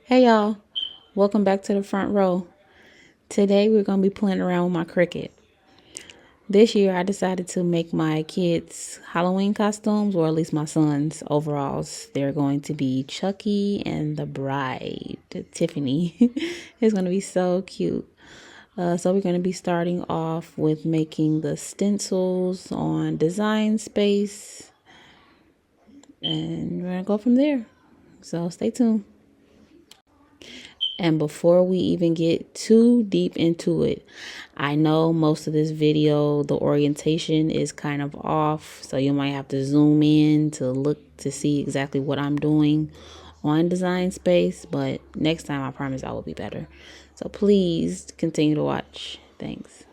Hey y'all, welcome back to the front row. Today we're going to be playing around with my Cricut. This year I decided to make my kids Halloween costumes, or at least my son's overalls. They're going to be Chucky and the bride, Tiffany. It's going to be so cute. So we're going to be starting off with making the stencils on Design Space, and we're going to go from there. So stay tuned. And before we even get too deep into it, I know most of this video, the orientation is kind of off, so you might have to zoom in to look to see exactly what I'm doing on Design Space, but next time I promise I will be better. So please continue to watch. Thanks.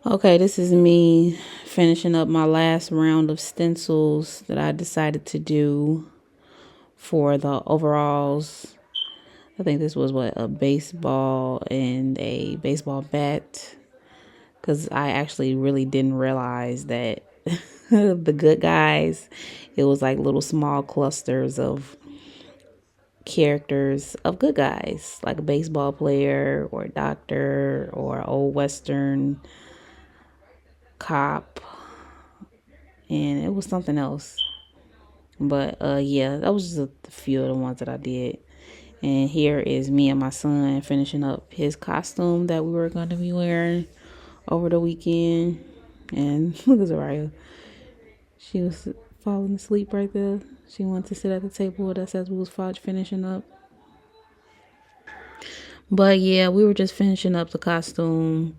Okay, this is me finishing up my last round of stencils that I decided to do for the overalls. I think this was what, a baseball and a baseball bat, because I actually really didn't realize that the good guys, it was like little small clusters of characters of good guys, like a baseball player or a doctor or an old western cop, and it was something else. But yeah, that was just a few of the ones that I did. And here is me and my son finishing up his costume that we were going to be wearing over the weekend. And look at Zariah. She was falling asleep right there. She wanted to sit at the table with us as we was finishing up. But yeah, we were just finishing up the costume.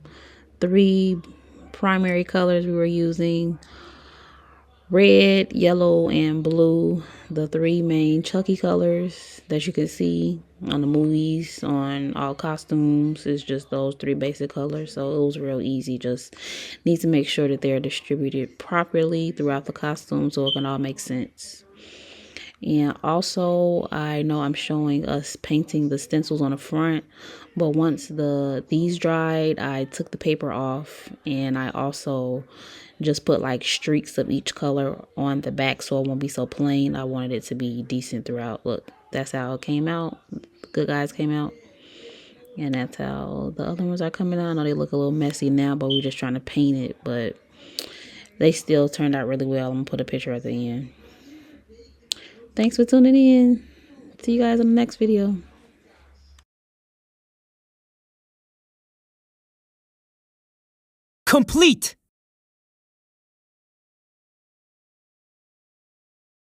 3 primary colors we were using: red, yellow, and blue. The 3 main Chucky colors that you can see on the movies, on all costumes, is just those 3 basic colors. So it was real easy. Just need to make sure that they're distributed properly throughout the costume so it can all make sense. And also, I know I'm showing us painting the stencils on the front, but once these dried, I took the paper off, and I also just put like streaks of each color on the back so it won't be so plain. I wanted it to be decent throughout. Look, that's how it came out. The good guys came out. And that's how the other ones are coming out. I know they look a little messy now, but we're just trying to paint it, but they still turned out really well. I'm gonna put a picture at the end. Thanks for tuning in. See you guys in the next video. Complete!